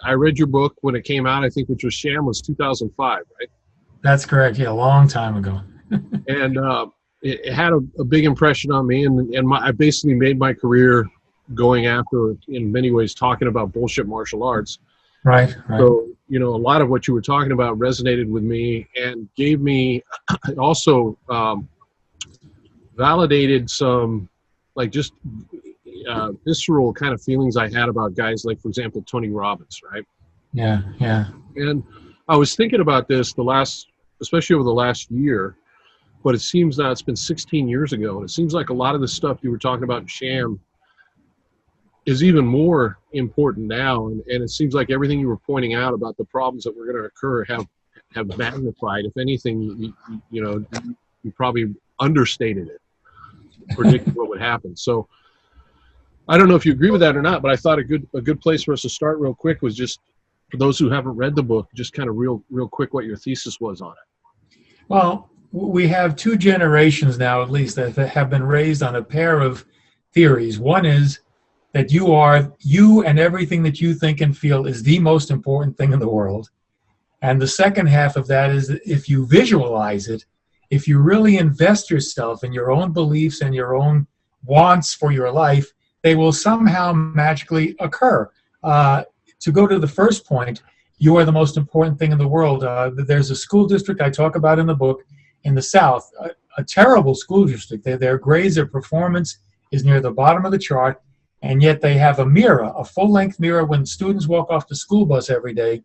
I read your book when it came out, I think, which was SHAM, was 2005, right? That's correct. Yeah, a long time ago. And it had a big impression on me, and I basically made my career going after, in many ways, talking about bullshit martial arts. Right. So, a lot of what you were talking about resonated with me and gave me, it also validated some, like, just visceral kind of feelings I had about guys like, for example, Tony Robbins, right? Yeah. And I was thinking about this especially over the last year, but it seems now it's been 16 years ago, and it seems like a lot of the stuff you were talking about in SHAM is even more important now, and it seems like everything you were pointing out about the problems that were going to occur have magnified. If anything, you probably understated it, predicted what would happen. So I don't know if you agree with that or not, but I thought a good place for us to start real quick was just, for those who haven't read the book, just kind of real quick what your thesis was on it. Well, we have two generations now, at least, that have been raised on a pair of theories. One is that you and everything that you think and feel is the most important thing in the world. And the second half of that is that if you visualize it, if you really invest yourself in your own beliefs and your own wants for your life, they will somehow magically occur. To go to the first point, you are the most important thing in the world. There's a school district I talk about in the book in the South, a terrible school district. Their grades, their performance is near the bottom of the chart, and yet they have a mirror, a full-length mirror. When students walk off the school bus every day,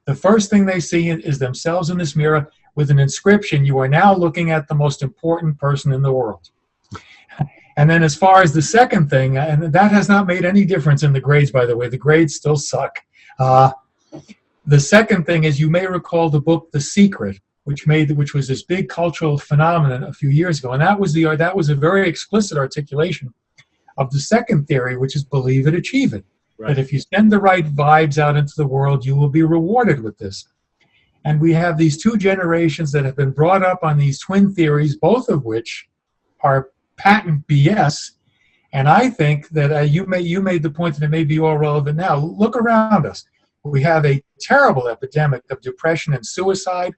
the first thing they see is themselves in this mirror with an inscription: "You are now looking at the most important person in the world." And then as far as the second thing, and that has not made any difference in the grades, by the way, the grades still suck. The second thing is, you may recall the book The Secret, which was this big cultural phenomenon a few years ago, and that was a very explicit articulation of the second theory, which is believe it, achieve it. Right. That if you send the right vibes out into the world, you will be rewarded with this. And we have these two generations that have been brought up on these twin theories, both of which are patent BS. And I think that you made the point that it may be all relevant now. Look around us. We have a terrible epidemic of depression and suicide,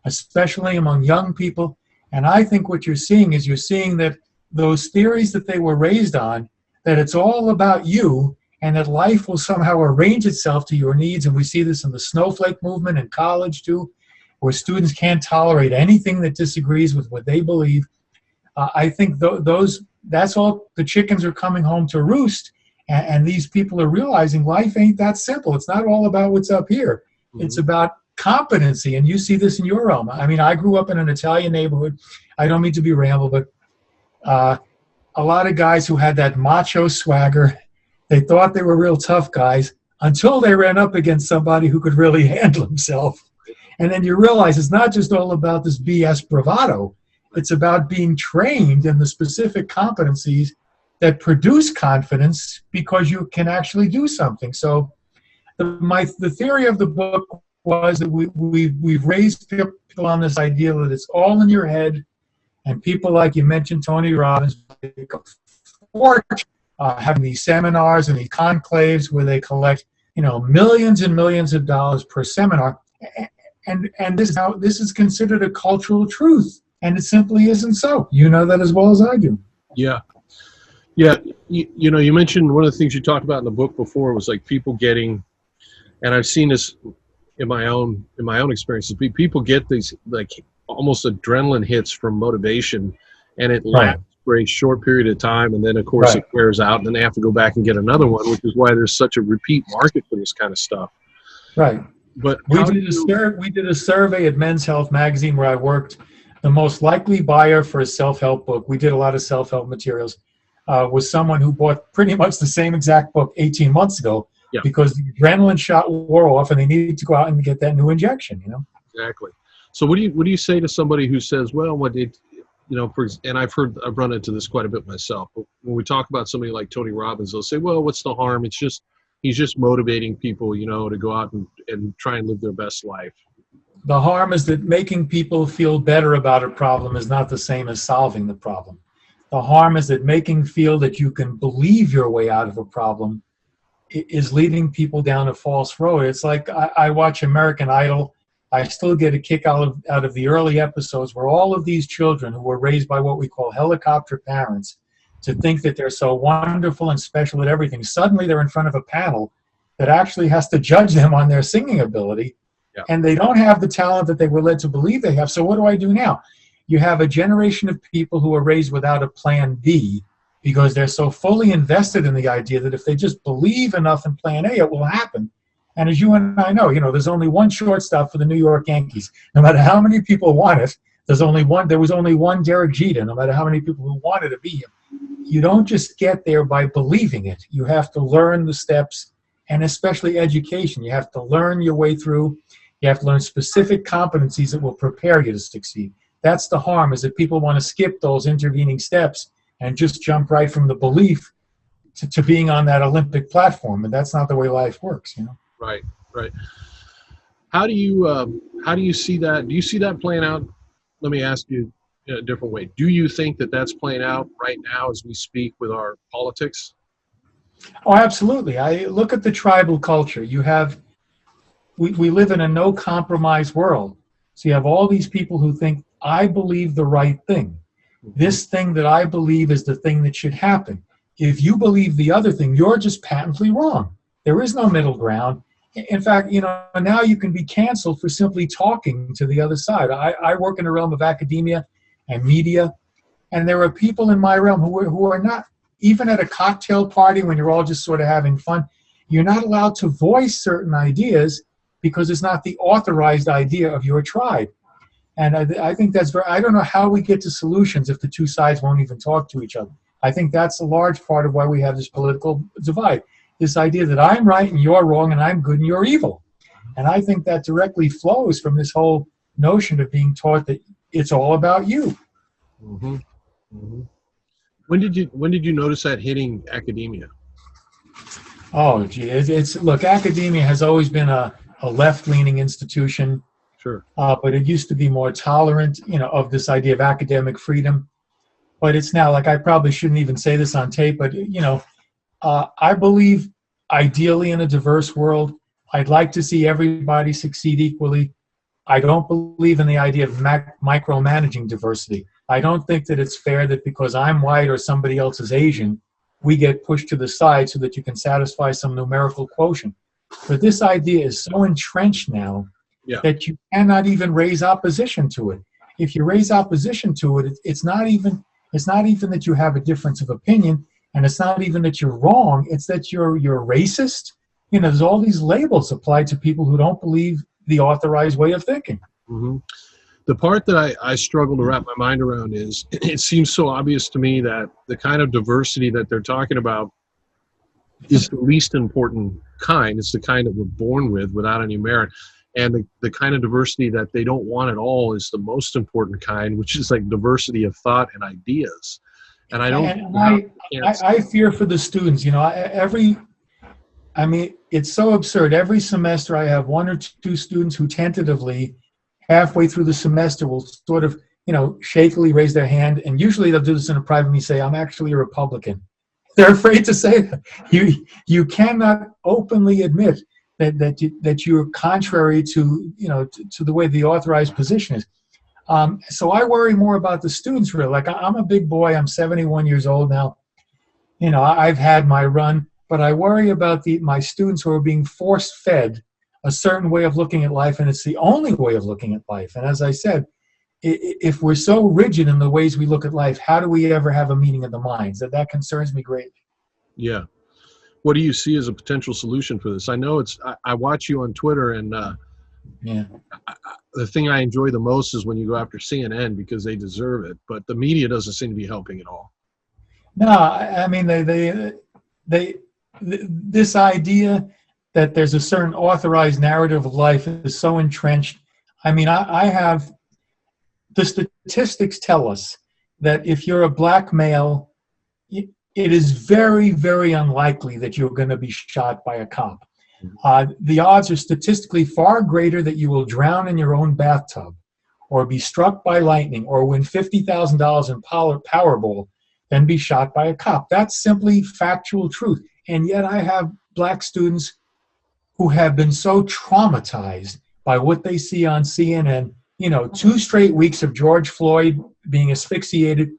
especially among young people. And I think what you're seeing that those theories that they were raised on, that it's all about you and that life will somehow arrange itself to your needs. And we see this in the snowflake movement in college too, where students can't tolerate anything that disagrees with what they believe. I think that's all. The chickens are coming home to roost, and these people are realizing life ain't that simple. It's not all about what's up here. Mm-hmm. It's about competency, and you see this in your realm. I mean, I grew up in an Italian neighborhood. I don't mean to be ramble, but a lot of guys who had that macho swagger, they thought they were real tough guys until they ran up against somebody who could really handle himself. And then you realize it's not just all about this BS bravado. It's about being trained in the specific competencies that produce confidence because you can actually do something. So the theory of the book was that we've raised people on this idea that it's all in your head, and people like you mentioned, Tony Robbins, having these seminars and these conclaves where they collect, millions and millions of dollars per seminar, and this is considered a cultural truth. And it simply isn't so. You know that as well as I do. Yeah. You mentioned one of the things you talked about in the book before was like people getting, and I've seen this in my own experiences. People get these like almost adrenaline hits from motivation, and it lasts for a short period of time, and then of course it wears out, and then they have to go back and get another one, which is why there's such a repeat market for this kind of stuff. Right. But we did a survey at Men's Health magazine where I worked. The most likely buyer for a self-help book, we did a lot of self-help materials, was someone who bought pretty much the same exact book 18 months ago because the adrenaline shot wore off and they needed to go out and get that new injection, Exactly. So what do you say to somebody who says, well, and I've run into this quite a bit myself, but when we talk about somebody like Tony Robbins, they'll say, well, what's the harm? He's just motivating people, to go out and try and live their best life. The harm is that making people feel better about a problem is not the same as solving the problem. The harm is that making feel that you can believe your way out of a problem is leading people down a false road. It's like I watch American Idol. I still get a kick out of the early episodes where all of these children who were raised by what we call helicopter parents to think that they're so wonderful and special at everything, suddenly they're in front of a panel that actually has to judge them on their singing ability, and they don't have the talent that they were led to believe they have. So what do I do now? You have a generation of people who are raised without a plan B because they're so fully invested in the idea that if they just believe enough in plan A, it will happen. And as you and I know, there's only one shortstop for the New York Yankees. No matter how many people want it, there was only one Derek Jeter, no matter how many people who wanted to be him. You don't just get there by believing it. You have to learn the steps, and especially education. You have to learn your way through. You have to learn specific competencies that will prepare you to succeed. That's the harm, is that people want to skip those intervening steps and just jump right from the belief to being on that Olympic platform, and that's not the way life works, Right. How do you see that? Do you see that playing out? Let me ask you in a different way. Do you think that that's playing out right now as we speak with our politics? Oh, absolutely. I look at the tribal culture. We live in a no compromise world. So you have all these people who think, I believe the right thing. This thing that I believe is the thing that should happen. If you believe the other thing, you're just patently wrong. There is no middle ground. In fact, now you can be canceled for simply talking to the other side. I work in the realm of academia and media, and there are people in my realm who are not, even at a cocktail party when you're all just sort of having fun, you're not allowed to voice certain ideas because it's not the authorized idea of your tribe. And I think that's I don't know how we get to solutions if the two sides won't even talk to each other. I think that's a large part of why we have this political divide. This idea that I'm right and you're wrong and I'm good and you're evil. And I think that directly flows from this whole notion of being taught that it's all about you. Mm-hmm. Mm-hmm. When did you notice that hitting academia? Oh, gee, look, academia has always been a left-leaning institution. Sure. But it used to be more tolerant, of this idea of academic freedom. But it's now, like, I probably shouldn't even say this on tape, but, I believe ideally in a diverse world. I'd like to see everybody succeed equally. I don't believe in the idea of micromanaging diversity. I don't think that it's fair that because I'm white or somebody else is Asian, we get pushed to the side so that you can satisfy some numerical quotient. But this idea is so entrenched now that you cannot even raise opposition to it. If you raise opposition to it, it's not even that you have a difference of opinion, and it's not even that you're wrong. It's that you're racist. There's all these labels applied to people who don't believe the authorized way of thinking. Mm-hmm. The part that I struggle to wrap my mind around is it seems so obvious to me that the kind of diversity that they're talking about is the least important kind. It's the kind that we're born with without any merit. And the kind of diversity that they don't want at all is the most important kind, which is like diversity of thought and ideas. And I fear for the students. It's so absurd. Every semester I have one or two students who tentatively, halfway through the semester, will sort of, shakily raise their hand. And usually they'll do this in a private meeting, say, I'm actually a Republican. They're afraid to say that. You cannot openly admit that you're contrary to the way the authorized position is. So I worry more about the students, really. Like, I'm a big boy. I'm 71 years old now. I've had my run, but I worry about my students who are being force-fed a certain way of looking at life, and it's the only way of looking at life. And as I said, if we're so rigid in the ways we look at life, how do we ever have a meeting of the minds? That concerns me greatly. Yeah. What do you see as a potential solution for this? I know I watch you on Twitter, and the thing I enjoy the most is when you go after CNN because they deserve it, but the media doesn't seem to be helping at all. No, I mean, this idea that there's a certain authorized narrative of life is so entrenched. I mean, the statistics tell us that if you're a black male, it is very, very unlikely that you're going to be shot by a cop. The odds are statistically far greater that you will drown in your own bathtub or be struck by lightning or win $50,000 in Powerball than be shot by a cop. That's simply factual truth. And yet I have black students who have been so traumatized by what they see on CNN, 2 straight weeks of George Floyd being asphyxiated.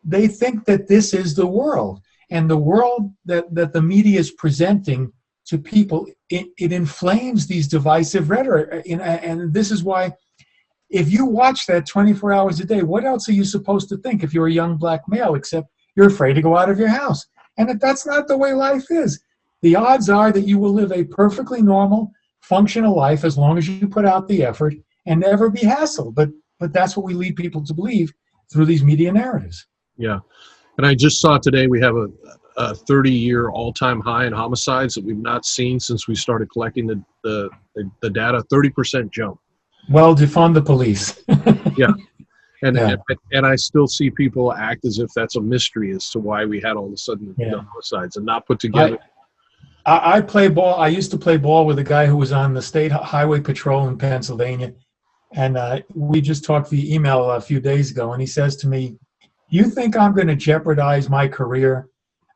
They think that this is the world. And the world that the media is presenting to people, it inflames these divisive rhetoric. And this is why, if you watch that 24 hours a day, what else are you supposed to think if you're a young black male, except you're afraid to go out of your house? And that's not the way life is. The odds are that you will live a perfectly normal, functional life as long as you put out the effort and never be hassled. But that's what we lead people to believe through these media narratives. Yeah. And I just saw today we have a 30-year all-time high in homicides that we've not seen since we started collecting the data. 30% jump. Well, defund the police. Yeah. And, Yeah. and I still see people act as if that's a mystery as to why we had all of a sudden the homicides and not put together. I play ball. I used to play ball with a guy who was on the state highway patrol in Pennsylvania. And we just talked via email a few days ago. And he says to me, "You think I'm going to jeopardize my career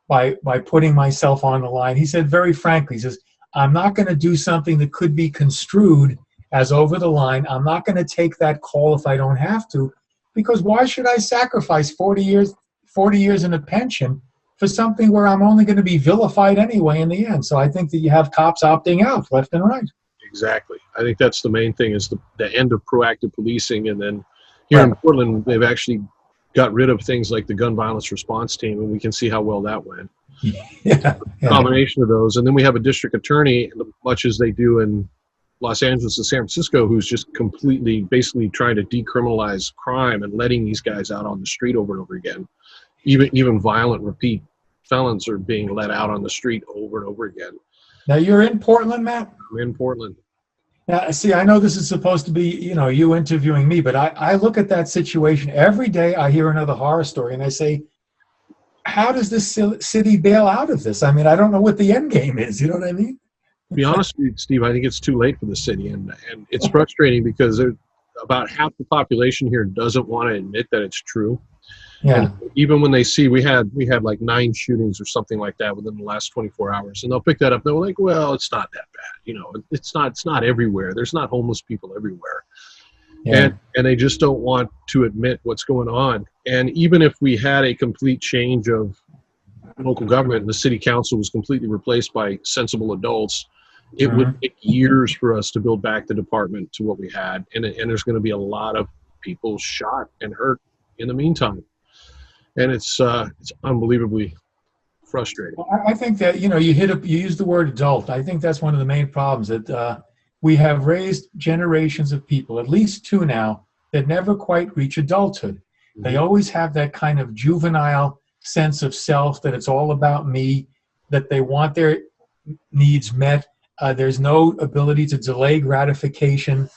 by putting myself on the line?" He said very frankly, he says, "I'm not going to do something that could be construed as over the line. I'm not going to take that call if I don't have to, because why should I sacrifice 40 years in a pension for something where I'm only going to be vilified anyway in the end?" So I think that you have cops opting out left and right. Exactly. I think that's the main thing, is the end of proactive policing. And then here in Portland, they've actually got rid of things like the gun violence response team, and we can see how well that went. Yeah. Combination of those. And then we have a district attorney, much as they do in Los Angeles and San Francisco, who's just completely basically trying to decriminalize crime and letting these guys out on the street over and over again. Even violent repeat felons are being let out on the street over and over again. Now, you're in Portland, Matt? I'm in Portland. Now, see, I know this is supposed to be, you interviewing me, but I look at that situation every day. I hear another horror story, and I say, how does this city bail out of this? I mean, I don't know what the end game is. You know what I mean? To be honest with you, Steve, I think it's too late for the city, and it's frustrating because about half the population here doesn't want to admit that it's true. Yeah. And even when they see we had like 9 shootings or something like that within the last 24 hours, and they'll pick that up. They're like, well, it's not that bad. It's not everywhere. There's not homeless people everywhere. Yeah. And they just don't want to admit what's going on. And even if we had a complete change of local government and the city council was completely replaced by sensible adults, it would take years for us to build back the department to what we had. And there's going to be a lot of people shot and hurt in the meantime. And it's unbelievably frustrating. Well, I think that, you use the word adult. I think that's one of the main problems, that we have raised generations of people, at least 2 now, that never quite reach adulthood. Mm-hmm. They always have that kind of juvenile sense of self, that it's all about me, that they want their needs met. There's no ability to delay gratification.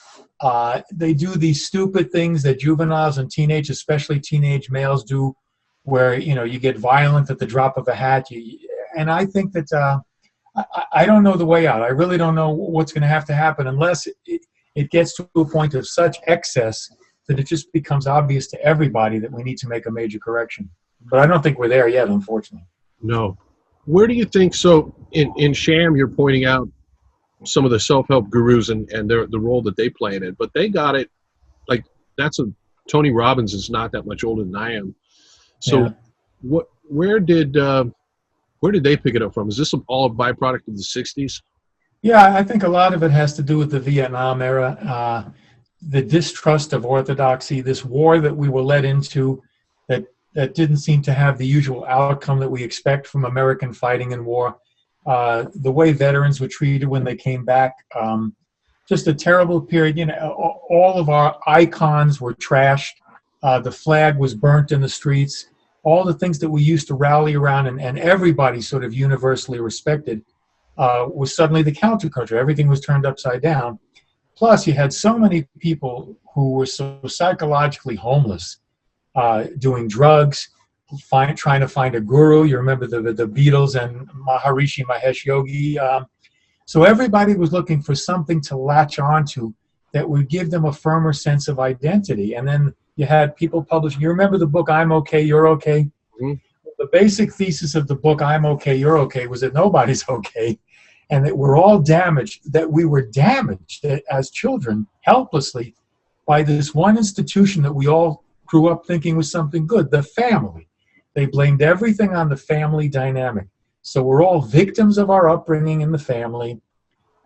They do these stupid things that juveniles and especially teenage males do, where you get violent at the drop of a hat. And I think that I don't know the way out. I really don't know what's going to have to happen unless it gets to a point of such excess that it just becomes obvious to everybody that we need to make a major correction. But I don't think we're there yet, unfortunately. No. Where do you think, so in SHAM, you're pointing out some of the self-help gurus and the role that they play in it, but they got it, like, Tony Robbins is not that much older than I am. So where did they pick it up from? Is this all a byproduct of the 60s? Yeah, I think a lot of it has to do with the Vietnam era, the distrust of orthodoxy, this war that we were led into that didn't seem to have the usual outcome that we expect from American fighting in war, the way veterans were treated when they came back, just a terrible period. All of our icons were trashed. The flag was burnt in the streets. All the things that we used to rally around and everybody sort of universally respected was suddenly the counterculture. Everything was turned upside down. Plus, you had so many people who were so psychologically homeless, doing drugs, trying to find a guru. You remember the Beatles and Maharishi Mahesh Yogi. So everybody was looking for something to latch onto that would give them a firmer sense of identity. And then you had people publishing. You remember the book "I'm Okay, You're Okay"? Mm-hmm. the basic thesis of the book, I'm okay, you're okay, was that nobody's okay, and that we're all damaged, that we were damaged as children helplessly by this one institution that we all grew up thinking was something good, the family. They blamed everything on the family dynamic. So we're all victims of our upbringing in the family,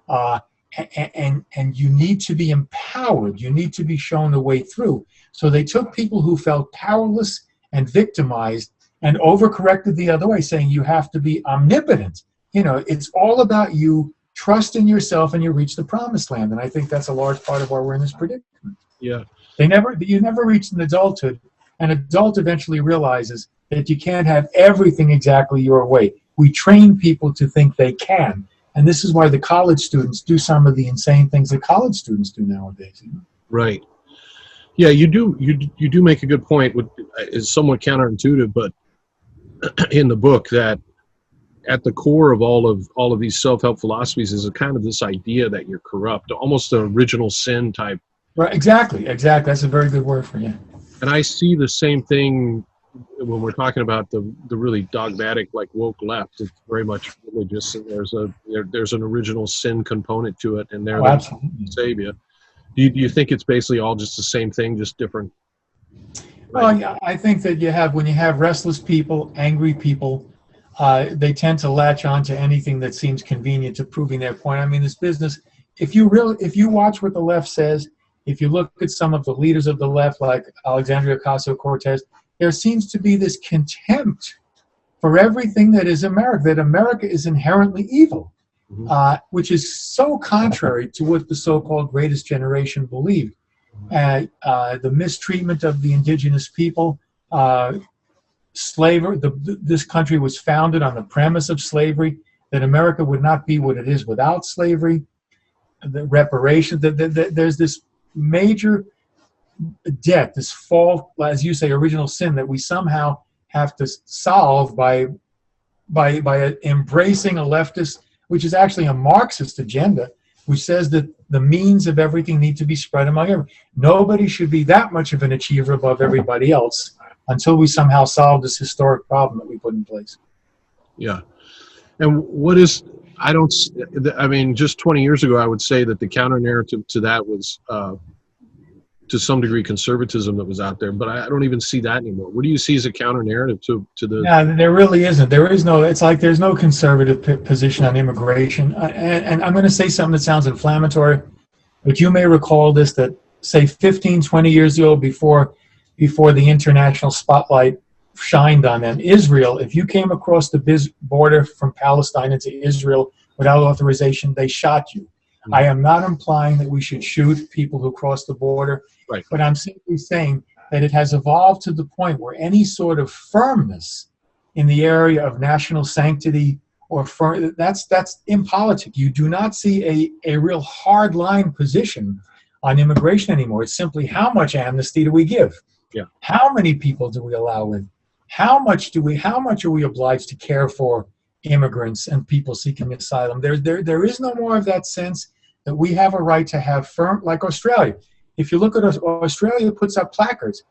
and you need to be empowered. You need to be shown the way through. So they took people who felt powerless and victimized and overcorrected the other way, saying you have to be omnipotent. You know, it's all about you trust in yourself and you reach the promised land. And I think that's a large part of why we're in this predicament. Yeah. You never reach an adulthood. An adult eventually realizes that you can't have everything exactly your way. We train people to think they can. And this is why the college students do some of the insane things that college students do nowadays. You know? Right. Yeah, you do make a good point. It's somewhat counterintuitive, but in the book, that at the core of all of these self-help philosophies is a kind of this idea that you're corrupt, almost an original sin type. Right. Exactly. That's a very good word for you. And I see the same thing when we're talking about the really dogmatic, like woke left. It's very much religious, and there's an original sin component to it, and they're the savior. Do you think it's basically all just the same thing, just different? Well, yeah, I think that when you have restless people, angry people, they tend to latch on to anything that seems convenient to proving their point. I mean, this business, if you watch what the left says, if you look at some of the leaders of the left, like Alexandria Ocasio-Cortez, there seems to be this contempt for everything that is America, that America is inherently evil, which is so contrary to what the so-called greatest generation believed. The mistreatment of the indigenous people, slavery, this country was founded on the premise of slavery, that America would not be what it is without slavery, the reparations, there's this major debt, this fault, as you say, original sin that we somehow have to solve by embracing a leftist, which is actually a Marxist agenda, which says that the means of everything need to be spread among everyone. Nobody should be that much of an achiever above everybody else until we somehow solve this historic problem that we put in place. Yeah. And just 20 years ago, I would say that the counter narrative to that was, to some degree, conservatism that was out there, but I don't even see that anymore. What do you see as a counter narrative to the? Yeah, there really isn't. There is no. It's like there's no conservative position on immigration. And I'm going to say something that sounds inflammatory, but you may recall this: that say 15, 20 years ago, before the international spotlight shined on them, Israel. If you came across the border from Palestine into Israel without authorization, they shot you. I am not implying that we should shoot people who cross the border, right, but I'm simply saying that it has evolved to the point where any sort of firmness in the area of national sanctity that's impolitic. You do not see a real hard line position on immigration anymore. It's simply, how much amnesty do we give? Yeah. How many people do we allow in? How much are we obliged to care for immigrants and people seeking asylum? There is no more of that sense that we have a right to have firm, like Australia. If you look at Australia, puts up placards.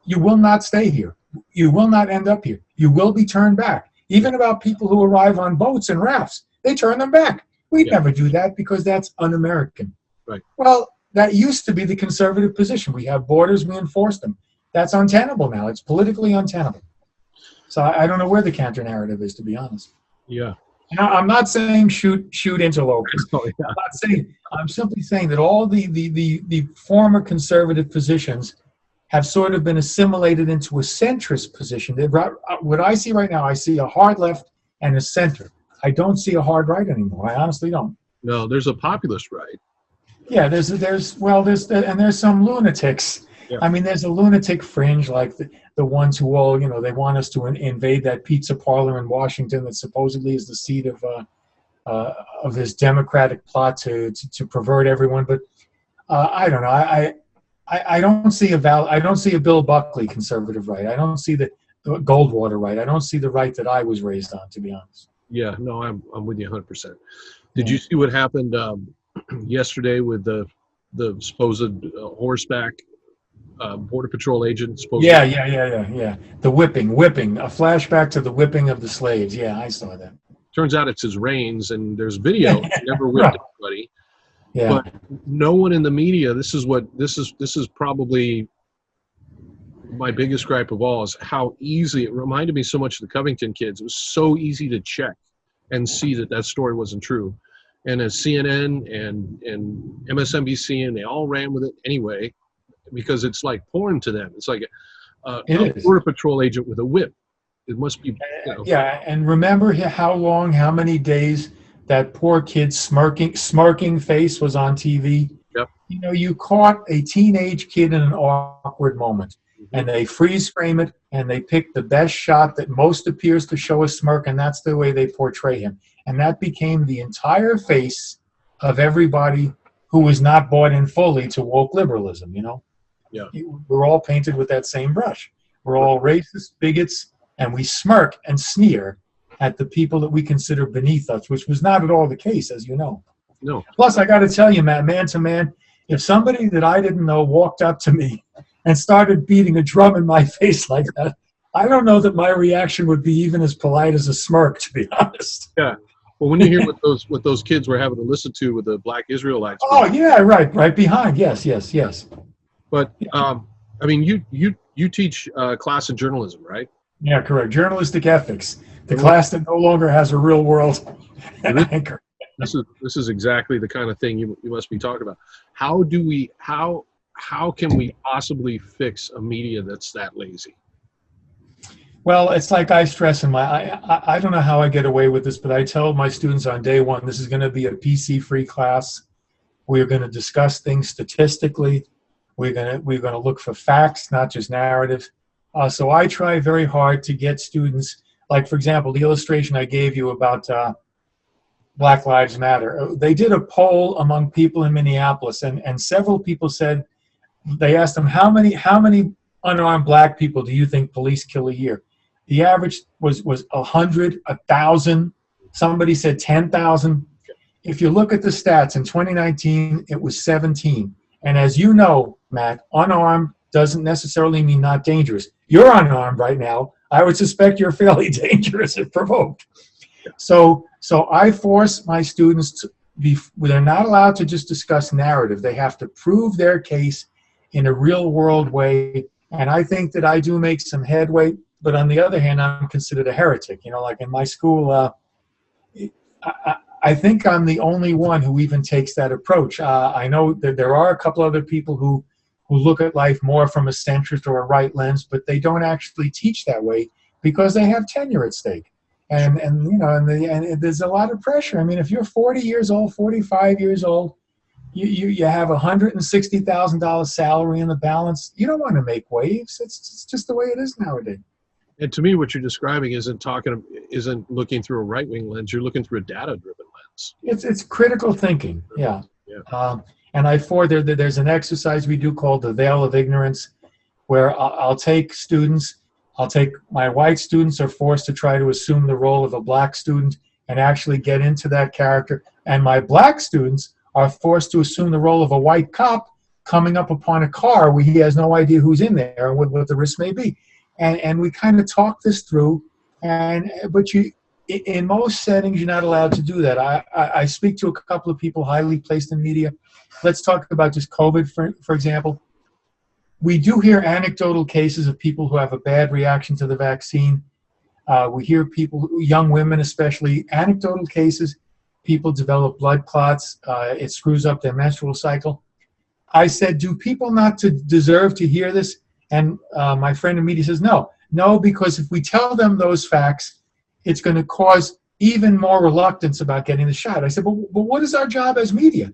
You will not stay here. You will not end up here. You will be turned back. Even about people who arrive on boats and rafts, they turn them back. We'd never do that because that's un-American. Right. Well, that used to be the conservative position. We have borders, we enforce them. That's untenable now. It's politically untenable. So I don't know where the counter narrative is, to be honest. Yeah. Now, I'm not saying shoot interlopers. Oh, yeah. I'm simply saying that all the former conservative positions have sort of been assimilated into a centrist position. What I see right now, I see a hard left and a center. I don't see a hard right anymore. I honestly don't. No, there's a populist right. Yeah, there's some lunatics. Yeah. I mean, there's a lunatic fringe, like the ones who all, they want us to invade that pizza parlor in Washington that supposedly is the seat of this Democratic plot to pervert everyone. But I don't know. I don't see a Bill Buckley conservative right. I don't see the Goldwater right. I don't see the right that I was raised on, to be honest. Yeah, no, I'm with you 100%. Did you see what happened yesterday with the supposed horseback Border Patrol agent supposed Yeah. The whipping. A flashback to the whipping of the slaves. Yeah, I saw that. Turns out it's his reins, and there's video. He never whipped Right. anybody. Yeah. But no one in the media, this is probably my biggest gripe of all, is how easy, it reminded me so much of the Covington Kids. It was so easy to check and see that story wasn't true. And as CNN and MSNBC, and they all ran with it anyway, because it's like porn to them. It's like a Border Patrol agent with a whip. It must be, Yeah, and remember how many days that poor kid's smirking face was on TV? Yep. You caught a teenage kid in an awkward moment, and they freeze frame it, and they pick the best shot that most appears to show a smirk, and that's the way they portray him. And that became the entire face of everybody who was not bought in fully to woke liberalism, Yeah. We're all painted with that same brush. We're all racist, bigots, and we smirk and sneer at the people that we consider beneath us, which was not at all the case, as you know. No. Plus, I got to tell you, Matt, man to man, if somebody that I didn't know walked up to me and started beating a drum in my face like that, I don't know that my reaction would be even as polite as a smirk, to be honest. Yeah. Well, when you hear what those kids were having to listen to with the Black Israelites. Oh yeah, right behind. Yes. But I mean, you teach class in journalism, right? Yeah, correct. Journalistic ethics, the class that no longer has a real world anchor. This is exactly the kind of thing you must be talking about. How can we possibly fix a media that's that lazy? Well, it's like I stress I don't know how I get away with this, but I tell my students on day one, this is going to be a PC-free class. We're going to discuss things statistically. We're going to look for facts, not just narrative. So I try very hard to get students, like, for example, the illustration I gave you about Black Lives Matter. They did a poll among people in Minneapolis, and several people said, they asked them, how many unarmed black people do you think police kill a year? The average was 100, 1,000. Somebody said 10,000. If you look at the stats, in 2019, it was 17. And as you know, Matt, unarmed doesn't necessarily mean not dangerous. You're unarmed right now. I would suspect you're fairly dangerous if provoked. So I force my students to be, they're not allowed to just discuss narrative. They have to prove their case in a real world way. And I think that I do make some headway, but on the other hand, I'm considered a heretic. Like in my school, I think I'm the only one who even takes that approach. I know that there are a couple other people who look at life more from a centrist or a right lens, but they don't actually teach that way because they have tenure at stake. And there's a lot of pressure. I mean, if you're 40 years old, 45 years old, you have a $160,000 salary in the balance. You don't want to make waves. It's just the way it is nowadays. And to me, what you're describing isn't looking through a right-wing lens. You're looking through a data-driven lens. It's critical thinking. Yeah. And there's an exercise we do called the veil of ignorance, where I'll take my white students are forced to try to assume the role of a black student and actually get into that character, and my black students are forced to assume the role of a white cop coming up upon a car where he has no idea who's in there and what the risk may be. And we kind of talk this through, but in most settings, you're not allowed to do that. I speak to a couple of people highly placed in media. Let's talk about just COVID, for example. We do hear anecdotal cases of people who have a bad reaction to the vaccine. We hear people, young women especially, anecdotal cases. People develop blood clots. It screws up their menstrual cycle. I said, do people not deserve to hear this? And my friend in media says, no, because if we tell them those facts, it's going to cause even more reluctance about getting the shot. I said, but what is our job as media?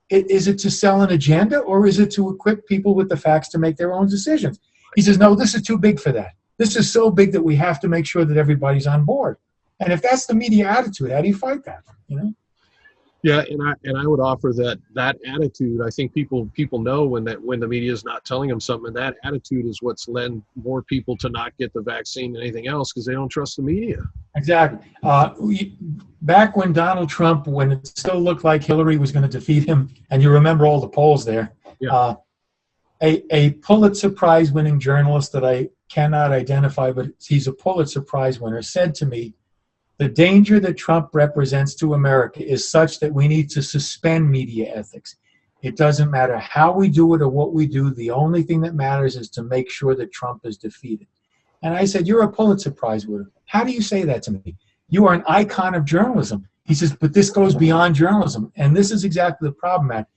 Is it to sell an agenda, or is it to equip people with the facts to make their own decisions? He says, no, this is too big for that. This is so big that we have to make sure that everybody's on board. And if that's the media attitude, how do you fight that? Yeah, and I would offer that attitude. I think people know when the media is not telling them something, and that attitude is what's led more people to not get the vaccine than anything else, because they don't trust the media. Exactly. Back when Donald Trump, when it still looked like Hillary was going to defeat him, and you remember all the polls there. Yeah. a Pulitzer Prize winning journalist that I cannot identify, but he's a Pulitzer Prize winner, said to me, the danger that Trump represents to America is such that we need to suspend media ethics. It doesn't matter how we do it or what we do. The only thing that matters is to make sure that Trump is defeated. And I said, you're a Pulitzer Prize winner. How do you say that to me? You are an icon of journalism. He says, but this goes beyond journalism. And this is exactly the problem, Matt,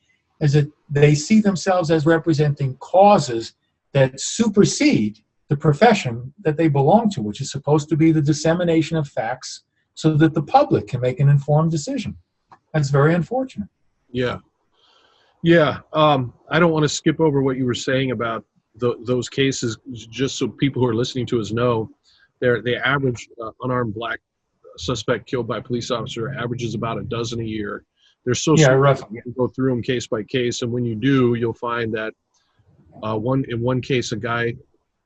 is that they see themselves as representing causes that supersede the profession that they belong to, which is supposed to be the dissemination of facts so that the public can make an informed decision. That's very unfortunate. Yeah. Yeah. I don't want to skip over what you were saying about those cases, just so people who are listening to us know. The average unarmed black suspect killed by a police officer averages about a dozen a year. They're so roughly. You can go through them case by case, and when you do, you'll find that in one case, the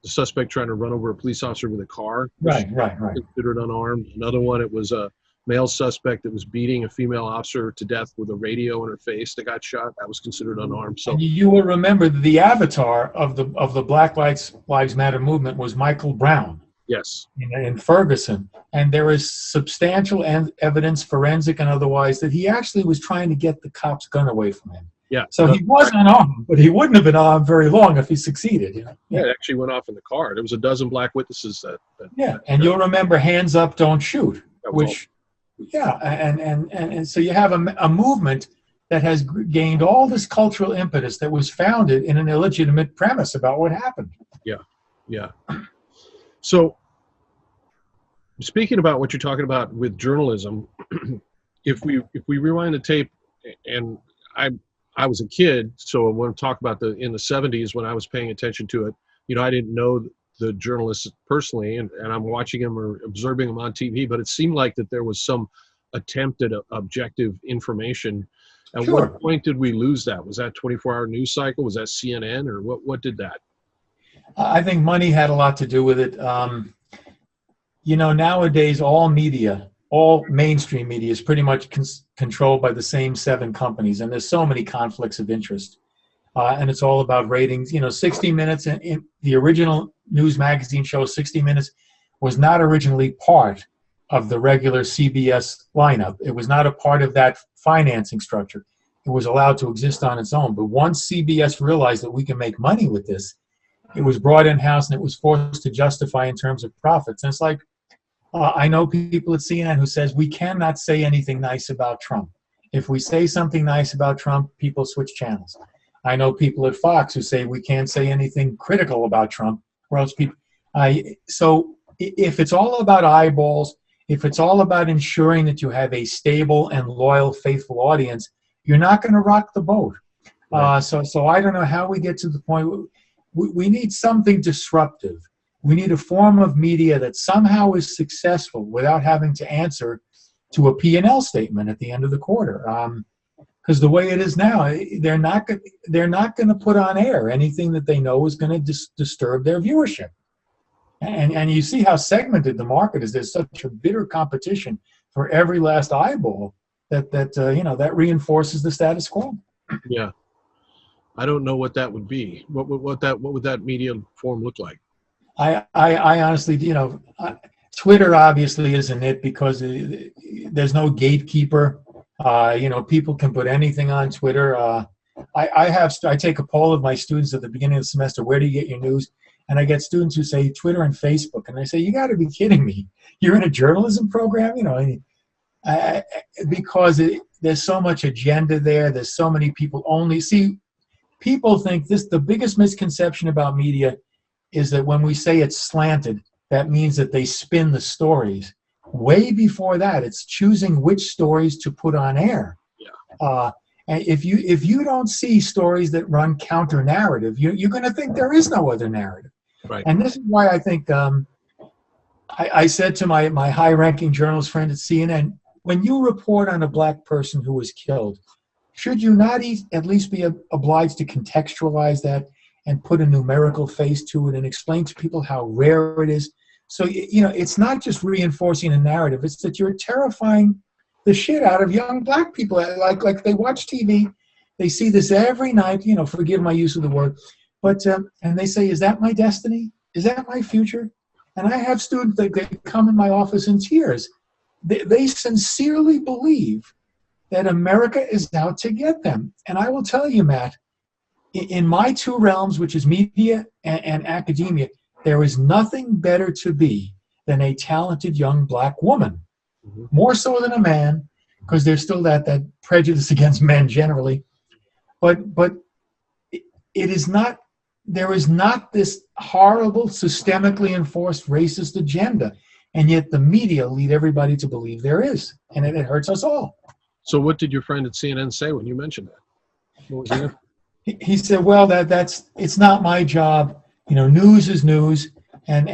suspect trying to run over a police officer with a car, right, considered unarmed. Another one, it was a male suspect that was beating a female officer to death with a radio in her face that got shot. That was considered unarmed. So and you will remember the avatar of the Black Lives Matter movement was Michael Brown. Yes. In Ferguson. And there is substantial evidence, forensic and otherwise, that he actually was trying to get the cop's gun away from him. Yeah. So he was unarmed, but he wouldn't have been armed very long if he succeeded. You know? Yeah, it actually went off in the car. There was a dozen black witnesses that and you'll remember Hands Up, Don't Shoot, which, and so you have a movement that has gained all this cultural impetus that was founded in an illegitimate premise about what happened. Yeah. So, speaking about what you're talking about with journalism, if we rewind the tape, and I was a kid, so I want to talk about in the 70s when I was paying attention to it. You know, I didn't know the journalists personally, and I'm watching them or observing them on TV, but it seemed like that there was some attempt at objective information. At what point did we lose that? Was that 24-hour news cycle? Was that CNN, or what did that? I think money had a lot to do with it. You know, nowadays all media, all mainstream media is pretty much controlled by the same 7 companies, and there's so many conflicts of interest. And it's all about ratings. You know, 60 Minutes, in the original news magazine show 60 Minutes was not originally part of the regular CBS lineup. It was not a part of that financing structure. It was allowed to exist on its own. But once CBS realized that we can make money with this, it was brought in-house and it was forced to justify in terms of profits. And it's like, I know people at CNN who says we cannot say anything nice about Trump. If we say something nice about Trump, people switch channels. I know people at Fox who say we can't say anything critical about Trump, or else people. So if it's all about eyeballs, if it's all about ensuring that you have a stable and loyal, faithful audience, you're not going to rock the boat. Right. So I don't know how we get to the point. We need something disruptive. We need a form of media that somehow is successful without having to answer to a P&L statement at the end of the quarter. Because the way it is now, they're not going to put on air anything that they know is going to disturb their viewership. And you see how segmented the market is. There's such a bitter competition for every last eyeball that reinforces the status quo. Yeah. I don't know what that would be. What would that media form look like? I honestly, Twitter obviously isn't it, because there's no gatekeeper. People can put anything on Twitter. I take a poll of my students at the beginning of the semester. Where do you get your news? And I get students who say Twitter and Facebook, and I say, you got to be kidding me. You're in a journalism program, because there's so much agenda there. There's so many people only see. People think the biggest misconception about media is that when we say it's slanted, that means that they spin the stories. Way before that, it's choosing which stories to put on air. Yeah. And if you don't see stories that run counter narrative, you're going to think there is no other narrative. Right. And this is why I think I said to my high-ranking journalist friend at CNN, when you report on a black person who was killed, should you not at least be obliged to contextualize that and put a numerical face to it and explain to people how rare it is? So, it's not just reinforcing a narrative. It's that you're terrifying the shit out of young black people. Like they watch TV. They see this every night, forgive my use of the word. But and they say, is that my destiny? Is that my future? And I have students that they come in my office in tears. They sincerely believe that America is out to get them. And I will tell you, Matt, in my two realms, which is media and academia, there is nothing better to be than a talented young black woman. More so than a man, because there's still that prejudice against men generally. But it is not, there is not this horrible, systemically enforced racist agenda. And yet the media lead everybody to believe there is. And it hurts us all. So what did your friend at CNN say when you mentioned that? What was he? He said, well, it's not my job. You know, news is news. And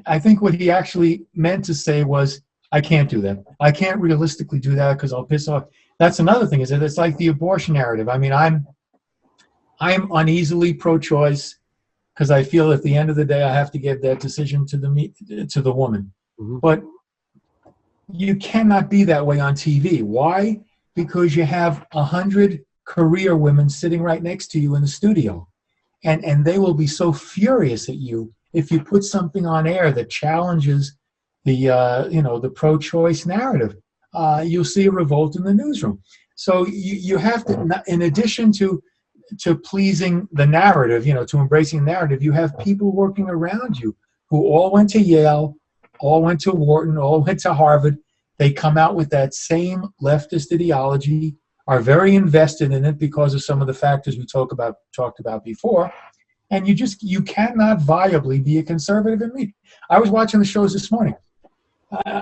I think what he actually meant to say was, I can't do that. I can't realistically do that because I'll piss off. That's another thing, is that it's like the abortion narrative. I mean, I'm uneasily pro-choice because I feel at the end of the day I have to give that decision to the woman. But you cannot be that way on TV. Why? Because you have 100 career women sitting right next to you in the studio, and they will be so furious at you if you put something on air that challenges the pro-choice narrative. You'll see a revolt in the newsroom. So you have to, in addition to pleasing the narrative, to embracing the narrative, you have people working around you who all went to Yale, all went to Wharton, all went to Harvard. They come out with that same leftist ideology, are very invested in it because of some of the factors we talked about before. And you cannot viably be a conservative in media. I was watching the shows this morning,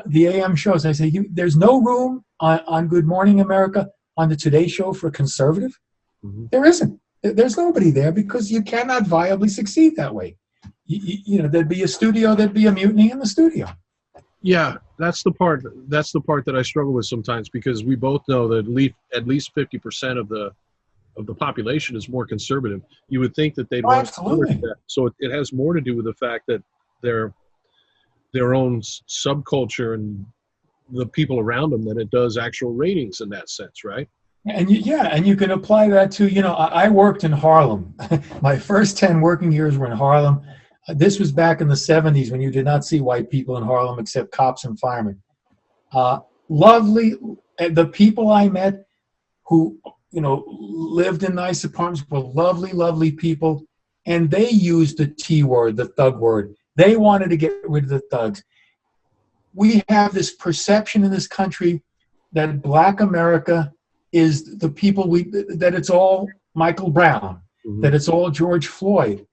the AM shows. I say, there's no room on Good Morning America, on the Today Show, for a conservative. There isn't. There's nobody there because you cannot viably succeed that way. There'd be a mutiny in the studio. Yeah, that's the part that I struggle with sometimes, because we both know that at least 50% of the population is more conservative. You would think that they'd want to that. So it has more to do with the fact that their own subculture and the people around them than it does actual ratings in that sense, right? And you can apply that to, I worked in Harlem. My first 10 working years were in Harlem. This was back in the 70s when you did not see white people in Harlem except cops and firemen. Lovely. The people I met who, lived in nice apartments were lovely, lovely people. And they used the T word, the thug word. They wanted to get rid of the thugs. We have this perception in this country that Black America is the people that it's all Michael Brown, that it's all George Floyd.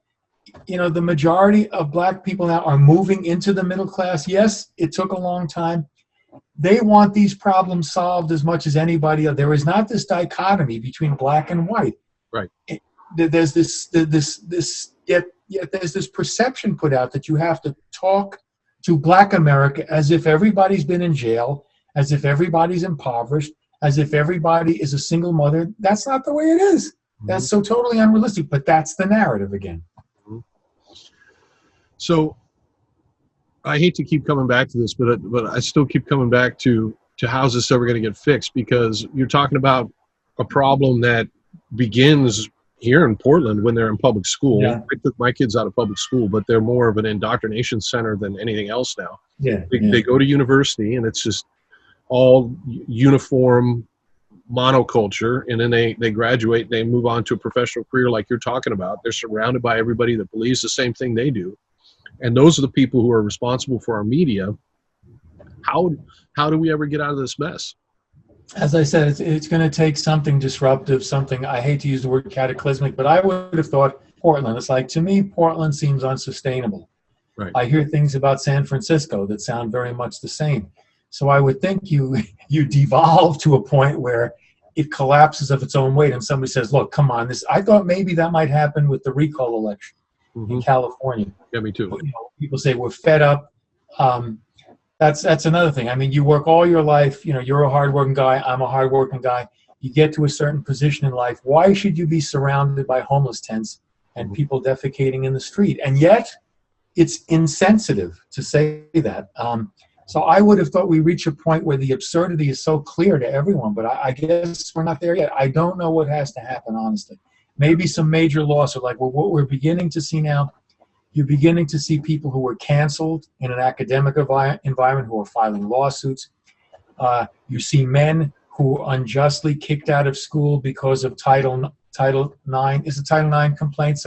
The majority of Black people now are moving into the middle class. Yes, it took a long time. They want these problems solved as much as anybody else. There is not this dichotomy between black and white. Right. There's yet there's this perception put out that you have to talk to Black America as if everybody's been in jail, as if everybody's impoverished, as if everybody is a single mother. That's not the way it is. That's so totally unrealistic, but that's the narrative again. So I hate to keep coming back to this, but I still keep coming back to how's this ever going to get fixed, because you're talking about a problem that begins here in Portland when they're in public school. Yeah. I took my kids out of public school, but they're more of an indoctrination center than anything else now. They go to university and it's just all uniform monoculture, and then they graduate, they move on to a professional career like you're talking about. They're surrounded by everybody that believes the same thing they do, and those are the people who are responsible for our media. How do we ever get out of this mess? As I said, it's going to take something disruptive, something, I hate to use the word cataclysmic, but I would have thought Portland. It's like, to me, Portland seems unsustainable. Right. I hear things about San Francisco that sound very much the same. So I would think you devolve to a point where it collapses of its own weight, and somebody says, look, come on, I thought maybe that might happen with the recall election in California. Yeah, me too. People say we're fed up. That's another thing. I mean, you work all your life, you're a hardworking guy, I'm a hardworking guy. You get to a certain position in life. Why should you be surrounded by homeless tents and people defecating in the street? And yet, it's insensitive to say that. So I would have thought we reach a point where the absurdity is so clear to everyone, but I guess we're not there yet. I don't know what has to happen, honestly. maybe some major lawsuit, like what we're beginning to see now. You're beginning to see people who were canceled in an academic environment who are filing lawsuits. You see men who were unjustly kicked out of school because of Title IX. Is it Title IX complaints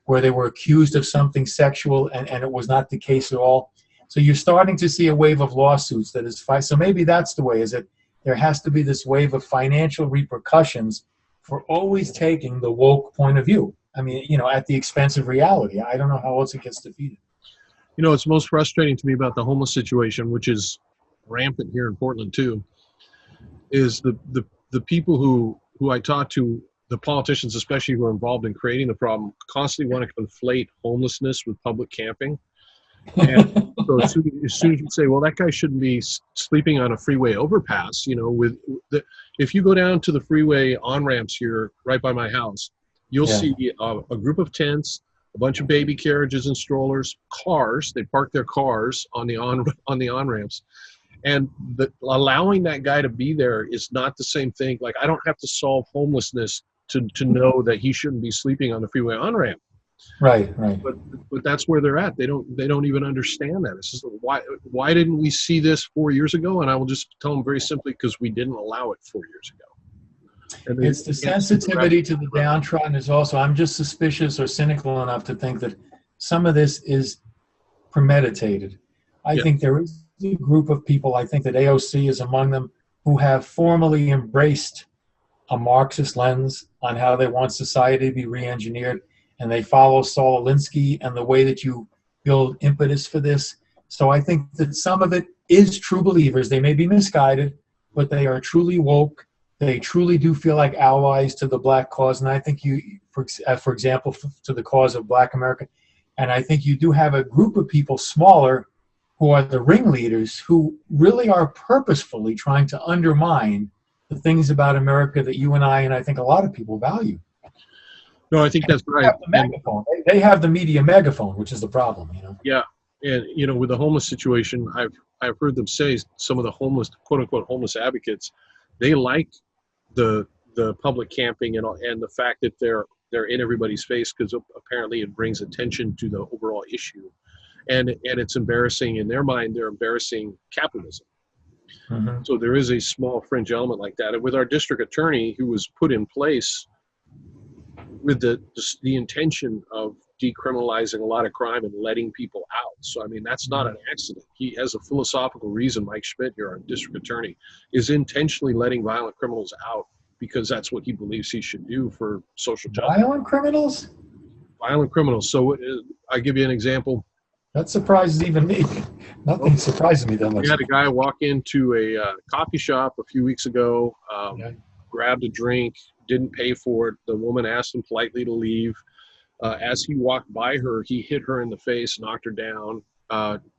where they were accused of something sexual and it was not the case at all? So you're starting to see a wave of lawsuits that is so maybe that's the way, is that there has to be this wave of financial repercussions for always taking the woke point of view. I mean, at the expense of reality. I don't know how else it gets defeated. It's most frustrating to me about the homeless situation, which is rampant here in Portland too, is the people who I talk to, the politicians especially who are involved in creating the problem, constantly want to conflate homelessness with public camping. And so as soon as you say, well, that guy shouldn't be sleeping on a freeway overpass, if you go down to the freeway on-ramps here right by my house, you'll see a group of tents, a bunch of baby carriages and strollers, cars. They park their cars on the on-ramps. And allowing that guy to be there is not the same thing. Like, I don't have to solve homelessness to know that he shouldn't be sleeping on the freeway on-ramp. Right. But that's where they're at. They don't even understand that. It's just, why didn't we see this 4 years ago? And I will just tell them very simply, because we didn't allow it 4 years ago. And it's the sensitivity to the downtrodden is also, I'm just suspicious or cynical enough to think that some of this is premeditated. I think there is a group of people, I think that AOC is among them, who have formally embraced a Marxist lens on how they want society to be re-engineered, and they follow Saul Alinsky and the way that you build impetus for this. So I think that some of it is true believers. They may be misguided, but they are truly woke. They truly do feel like allies to the black cause. And I think for example, to the cause of Black America. And I think you do have a group of people, smaller, who are the ringleaders, who really are purposefully trying to undermine the things about America that you and I think a lot of people value. No, I think that's right. They have the megaphone. They have the media megaphone, which is the problem. Yeah, and with the homeless situation, I've heard them say, some of the homeless, quote unquote, homeless advocates, they like the public camping and the fact that they're in everybody's face, because apparently it brings attention to the overall issue, and it's embarrassing in their mind. They're embarrassing capitalism. Mm-hmm. So there is a small fringe element like that. And with our district attorney, who was put in place with the intention of decriminalizing a lot of crime and letting people out. So, I mean, that's not an accident. He has a philosophical reason. Mike Schmidt, here, our district attorney, is intentionally letting violent criminals out because that's what he believes he should do for social justice. Violent criminals? Violent criminals. So I give you an example. That surprises even me. Nothing surprises me that much. We had a guy walk into a coffee shop a few weeks ago, grabbed a drink, didn't pay for it. The woman asked him politely to leave. As he walked by her, he hit her in the face, knocked her down.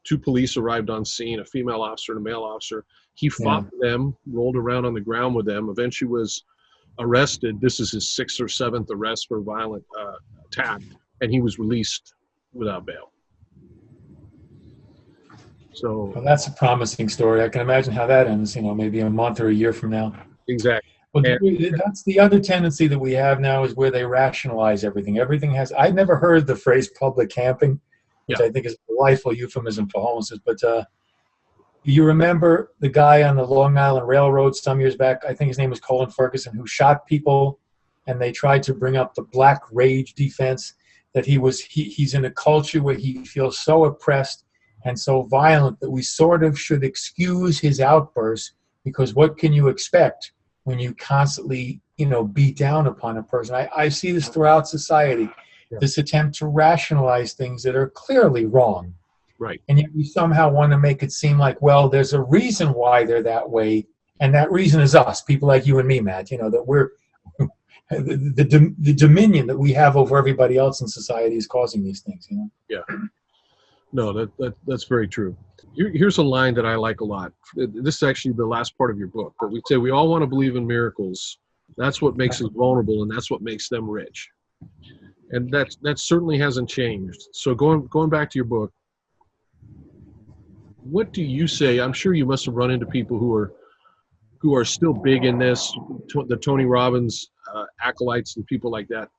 2 police arrived on scene, a female officer and a male officer. He fought them, rolled around on the ground with them, eventually was arrested. This is his 6th or 7th arrest for a violent attack, and he was released without bail. So well, that's a promising story. I can imagine how that ends, maybe a month or a year from now. Exactly. Well, that's the other tendency that we have now, is where they rationalize everything. I've never heard the phrase public camping, which I think is a delightful euphemism for homelessness. But you remember the guy on the Long Island Railroad some years back, I think his name was Colin Ferguson, who shot people, and they tried to bring up the black rage defense, that he's in a culture where he feels so oppressed and so violent that we sort of should excuse his outbursts, because what can you expect when you constantly, beat down upon a person? I see this throughout society, this attempt to rationalize things that are clearly wrong. Right. And yet we somehow want to make it seem like, well, there's a reason why they're that way, and that reason is us, people like you and me, Matt, that we're the dominion that we have over everybody else in society is causing these things, Yeah. No, that's very true. Here's a line that I like a lot. This is actually the last part of your book, but we say we all want to believe in miracles. That's what makes us vulnerable, and that's what makes them rich. And that certainly hasn't changed. So going back to your book, what do you say? I'm sure you must have run into people who are still big in this, the Tony Robbins acolytes and people like that.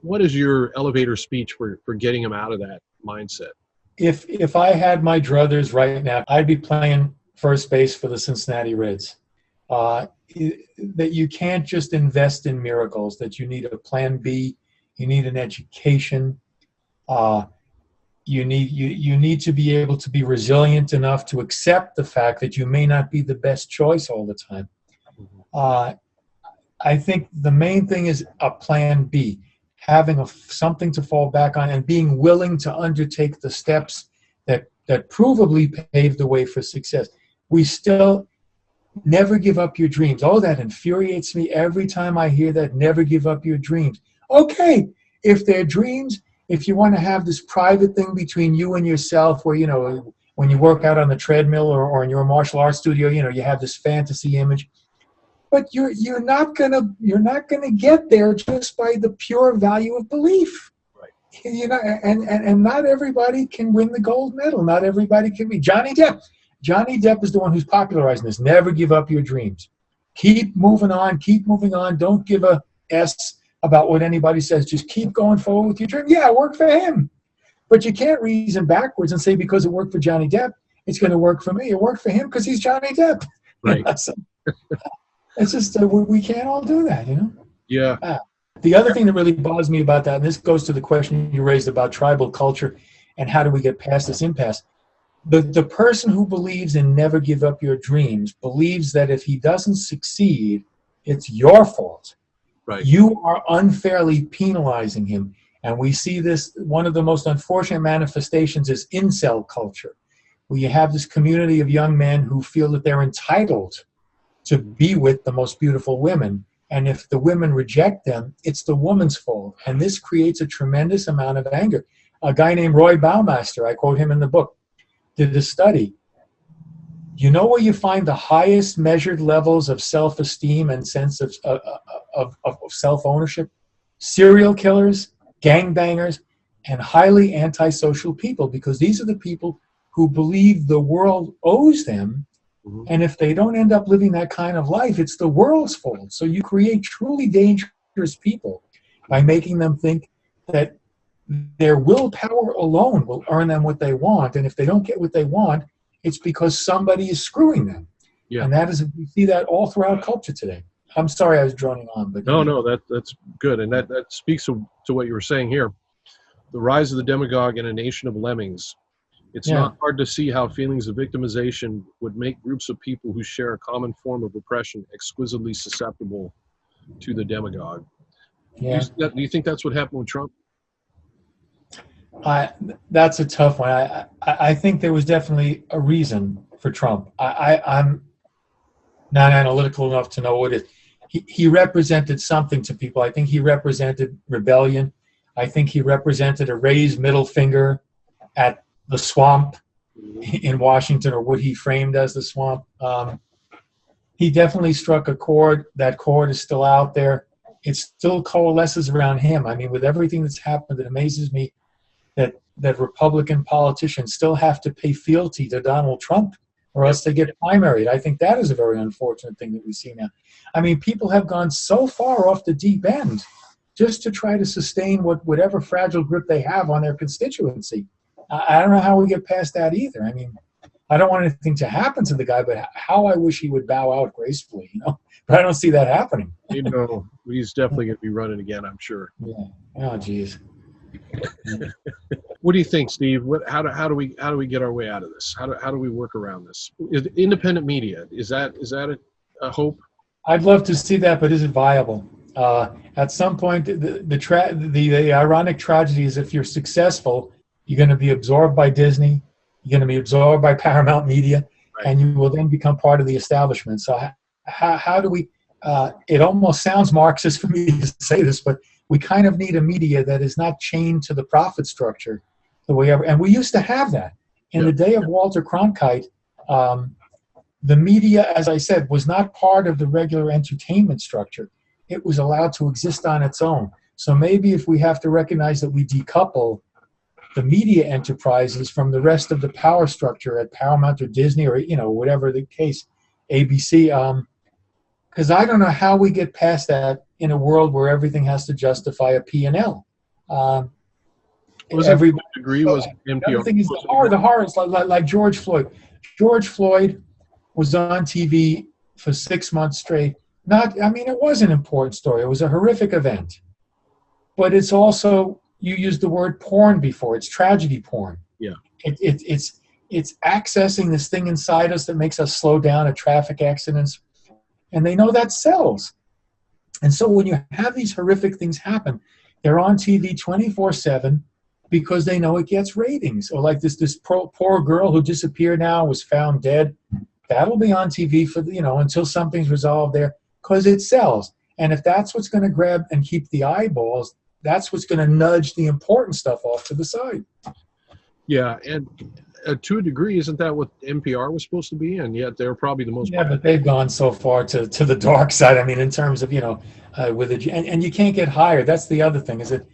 what is your elevator speech for getting them out of that mindset? If I had my druthers right now, I'd be playing first base for the Cincinnati Reds. That you can't just invest in miracles, that you need a plan B, you need an education, you need to be able to be resilient enough to accept the fact that you may not be the best choice all the time. I think the main thing is a plan B, having something to fall back on and being willing to undertake the steps that provably pave the way for success. We still never give up your dreams. Oh, that infuriates me every time I hear that. Never give up your dreams. Okay, if they're dreams, if you want to have this private thing between you and yourself where, you know, when you work out on the treadmill or in your martial arts studio, you know, you have this fantasy image. But you're not gonna get there just by the pure value of belief. Right. You know, and not everybody can win the gold medal. Not everybody can be Johnny Depp. Johnny Depp is the one who's popularizing this. Never give up your dreams. Keep moving on. Keep moving on. Don't give a S about what anybody says. Just keep going forward with your dream. Yeah, it worked for him. But you can't reason backwards and say because it worked for Johnny Depp, it's going to work for me. It worked for him because he's Johnny Depp. Right. You know, so it's just we can't all do that, you know? Yeah. The other thing that really bothers me about that, and this goes to the question you raised about tribal culture and how do we get past this impasse, the person who believes in never give up your dreams believes that if he doesn't succeed, it's your fault. Right. You are unfairly penalizing him. And we see this, one of the most unfortunate manifestations is incel culture, where you have this community of young men who feel that they're entitled to be with the most beautiful women. And if the women reject them, it's the woman's fault. And this creates a tremendous amount of anger. A guy named Roy Baumeister, I quote him in the book, did a study. You know where you find the highest measured levels of self-esteem and sense of self-ownership? Serial killers, gangbangers, and highly antisocial people, because these are the people who believe the world owes them. Mm-hmm. And if they don't end up living that kind of life, it's the world's fault. So you create truly dangerous people by making them think that their willpower alone will earn them what they want. And if they don't get what they want, it's because somebody is screwing them. Yeah. And that is, we see that all throughout culture today. I'm sorry I was droning on, but no, that's good, and that speaks to what you were saying here. The rise of the demagogue in a nation of lemmings. It's not hard to see how feelings of victimization would make groups of people who share a common form of oppression exquisitely susceptible to the demagogue. Yeah. Do you think that's what happened with Trump? That's a tough one. I think there was definitely a reason for Trump. I'm not analytical enough to know what it is. He represented something to people. I think he represented rebellion. I think he represented a raised middle finger at the swamp in Washington, or what he framed as the swamp. He definitely struck a chord. That chord is still out there. It still coalesces around him. I mean, with everything that's happened, it amazes me that Republican politicians still have to pay fealty to Donald Trump or else they get primaried. I think that is a very unfortunate thing that we see now. I mean, people have gone so far off the deep end just to try to sustain whatever fragile grip they have on their constituency. I don't know how we get past that either. I mean, I don't want anything to happen to the guy, but how I wish he would bow out gracefully, you know. But I don't see that happening. You know, he's definitely going to be running again, I'm sure. Yeah. Oh, geez. What do you think, Steve? How do we get our way out of this? How do we work around this? Independent media, is that a hope? I'd love to see that, but is it viable? At some point, the ironic tragedy is if you're successful, you're going to be absorbed by Disney, you're going to be absorbed by Paramount Media, right, and you will then become part of the establishment. So how do we? It almost sounds Marxist for me to say this, but we kind of need a media that is not chained to the profit structure the way ever. And we used to have that. In the day of Walter Cronkite, the media, as I said, was not part of the regular entertainment structure. It was allowed to exist on its own. So maybe if we have to recognize that we decouple the media enterprises from the rest of the power structure at Paramount or Disney or, you know, whatever the case, ABC, because I don't know how we get past that in a world where everything has to justify a P&L. Was it Every to a degree was the NPR? other thing is the horrors, like George Floyd. George Floyd was on TV for 6 months straight. I mean, it was an important story. It was a horrific event. But it's also, you used the word porn before. It's tragedy porn. Yeah. It's accessing this thing inside us that makes us slow down at traffic accidents. And they know that sells. And so when you have these horrific things happen, they're on TV 24/7 because they know it gets ratings. Or like this poor girl who disappeared now, was found dead. That'll be on TV for, until something's resolved there, because it sells. And if that's what's going to grab and keep the eyeballs, that's what's going to nudge the important stuff off to the side. Yeah, and to a degree, isn't that what NPR was supposed to be? And yet they're probably the most. Yeah, but they've gone so far to the dark side. I mean, in terms of, with it, and you can't get hired. That's the other thing. Is it?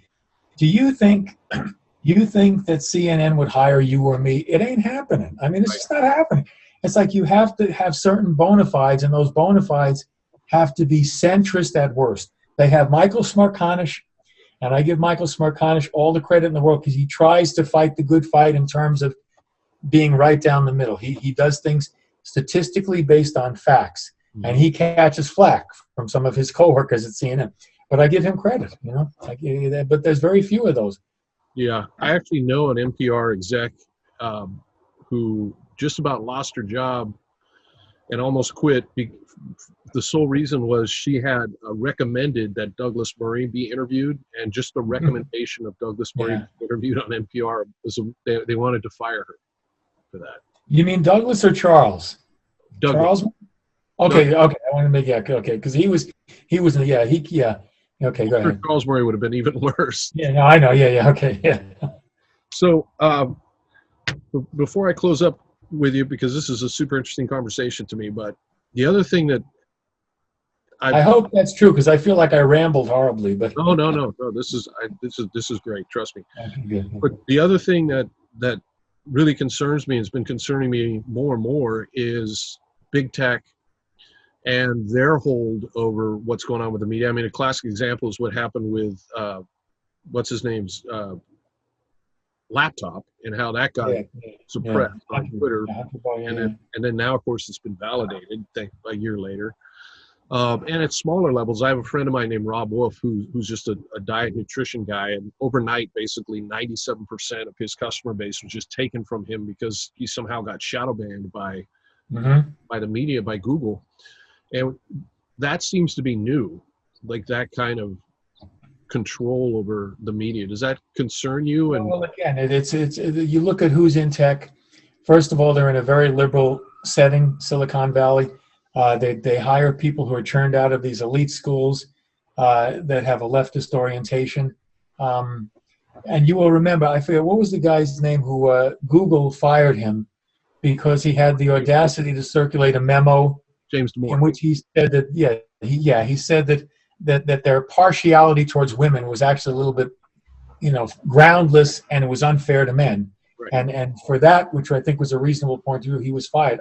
Do you think that CNN would hire you or me? It ain't happening. I mean, it's just not happening. It's like you have to have certain bona fides, and those bona fides have to be centrist at worst. They have Michael Smerconish, and I give Michael Smerconish all the credit in the world because he tries to fight the good fight in terms of being right down the middle. He does things statistically based on facts, and he catches flack from some of his coworkers at CNN. But I give him credit, but there's very few of those. Yeah, I actually know an NPR exec who just about lost her job and almost quit. The sole reason was she had recommended that Douglas Murray be interviewed, and just the recommendation of Douglas Murray be interviewed on NPR was they wanted to fire her for that. You mean Douglas or Charles? Douglas. Charles? Okay. I want to make okay, because he was Okay, go ahead. Charles Murray would have been even worse. Yeah, no, I know. Yeah, okay, yeah. So before I close up with you, because this is a super interesting conversation to me, but the other thing that I hope that's true, because I feel like I rambled horribly. But no. This is great. Trust me. Okay, but the other thing that really concerns me, has been concerning me more and more, is big tech and their hold over what's going on with the media. I mean, a classic example is what happened with what's his name's laptop, and how that got suppressed on Twitter, and then now, of course, it's been validated a year later. And at smaller levels, I have a friend of mine named Rob Wolf, who's just a diet nutrition guy, and overnight, basically 97% of his customer base was just taken from him because he somehow got shadow banned by the media, by Google. And that seems to be new, like that kind of control over the media. Does that concern you? And well, again, it's you look at who's in tech. First of all, they're in a very liberal setting, Silicon Valley. They hire people who are churned out of these elite schools that have a leftist orientation. And you will remember, I forget, what was the guy's name who Google fired him because he had the audacity to circulate a memo James Damore, in which he said that he said that their partiality towards women was actually a little bit, groundless, and it was unfair to men. Right. And for that, which I think was a reasonable point of view, he was fired.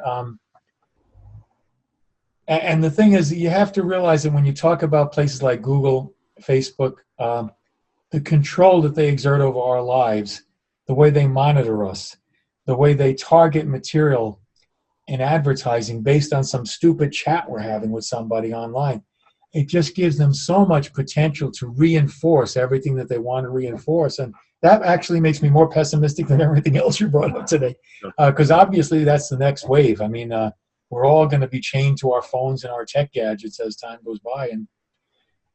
And the thing is, you have to realize that when you talk about places like Google, Facebook, the control that they exert over our lives, the way they monitor us, the way they target material in advertising based on some stupid chat we're having with somebody online, it just gives them so much potential to reinforce everything that they want to reinforce. And that actually makes me more pessimistic than everything else you brought up today, because obviously that's the next wave. I mean, we're all going to be chained to our phones and our tech gadgets as time goes by. And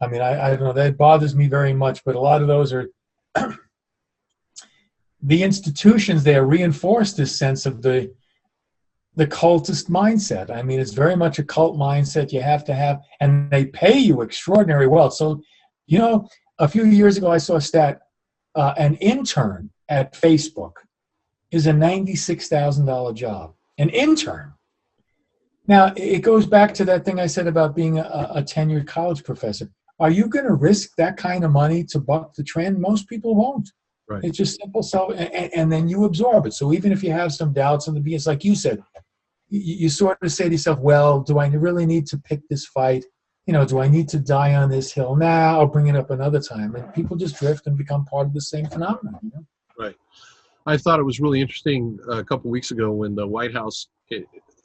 I mean, I don't know, that bothers me very much, but a lot of those are the institutions there reinforce this sense of the cultist mindset. I mean, it's very much a cult mindset you have to have, and they pay you extraordinarily well. So, a few years ago I saw a stat, an intern at Facebook is a $96,000 job. An intern. Now, it goes back to that thing I said about being a tenured college professor. Are you going to risk that kind of money to buck the trend? Most people won't. Right. It's just simple self, and then you absorb it. So even if you have some doubts in the beginning, it's like you said, you sort of say to yourself, well, do I really need to pick this fight? do I need to die on this hill now? I'll bring it up another time. And people just drift and become part of the same phenomenon. Right. I thought it was really interesting a couple weeks ago when the White House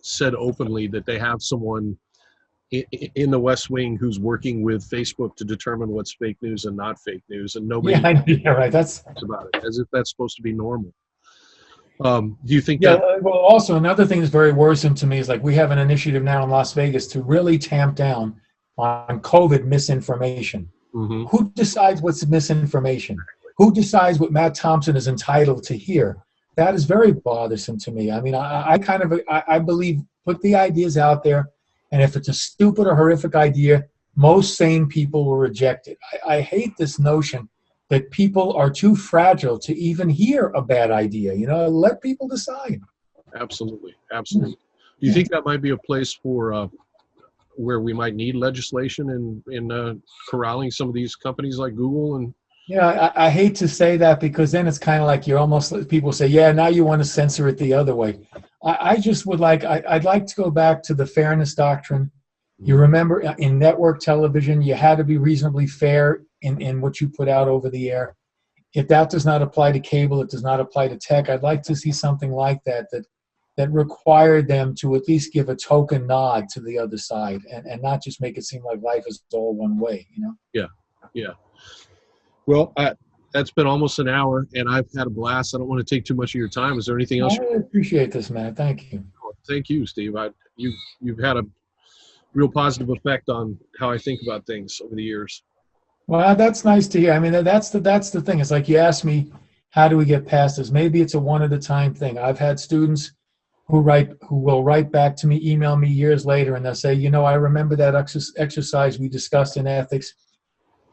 said openly that they have someone in the West Wing who's working with Facebook to determine what's fake news and not fake news, and nobody Yeah, right. That's talks about it, as if that's supposed to be normal. Do you think yeah. that? Well, also another thing that's very worrisome to me is like we have an initiative now in Las Vegas to really tamp down on COVID misinformation. Mm-hmm. Who decides what's misinformation? Who decides what Matt Thompson is entitled to hear? That is very bothersome to me. I mean, I believe put the ideas out there, and if it's a stupid or horrific idea, most sane people will reject it. I hate this notion that people are too fragile to even hear a bad idea. Let people decide. Absolutely, absolutely. Do you think that might be a place for where we might need legislation in corralling some of these companies like Google? And I hate to say that, because then it's kind of like you're almost, people say, yeah, now you want to censor it the other way. I just would like, I'd like to go back to the fairness doctrine. You remember in network television, you had to be reasonably fair in what you put out over the air. If that does not apply to cable, it does not apply to tech. I'd like to see something like that required them to at least give a token nod to the other side, and not just make it seem like life is all one way. Yeah. Well, that's been almost an hour, and I've had a blast. I don't want to take too much of your time. Is there anything else? I really appreciate this, man. Thank you. Thank you, Steve. You've had a real positive effect on how I think about things over the years. Well, that's nice to hear. I mean, that's the thing. It's like you asked me, how do we get past this? Maybe it's a one-at-a-time thing. I've had students who will write back to me, email me years later, and they'll say, I remember that exercise we discussed in ethics,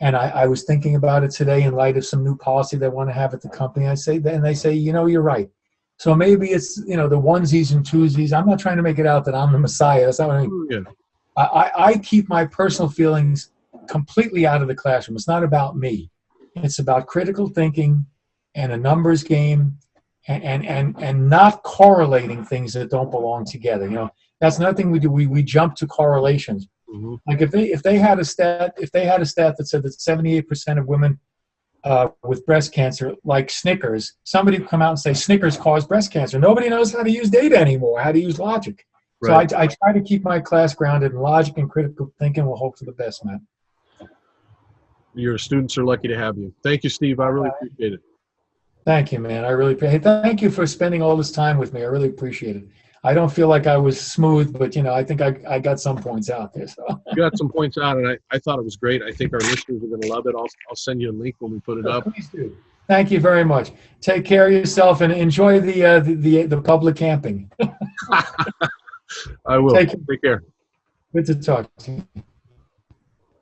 and I was thinking about it today in light of some new policy they want to have at the company. And they say, you're right. So maybe it's, the onesies and twosies. I'm not trying to make it out that I'm the Messiah. That's not what I mean. Yeah. I keep my personal feelings completely out of the classroom. It's not about me. It's about critical thinking and a numbers game, and not correlating things that don't belong together. That's another thing we do. We jump to correlations. Mm-hmm. Like if they had a stat that said that 78% of women with breast cancer like Snickers, somebody would come out and say Snickers cause breast cancer. Nobody knows how to use data anymore, how to use logic. Right. So I try to keep my class grounded in logic and critical thinking. We'll hope for the best, man. Your students are lucky to have you. Thank you, Steve. I really appreciate it. Thank you, man. I really appreciate it. Thank you for spending all this time with me. I really appreciate it. I don't feel like I was smooth, but I think I got some points out there. So you got some points out, and I thought it was great. I think our listeners are going to love it. I'll send you a link when we put it up. Please do. Thank you very much. Take care of yourself and enjoy the public camping. I will. Take care. Good to talk to you.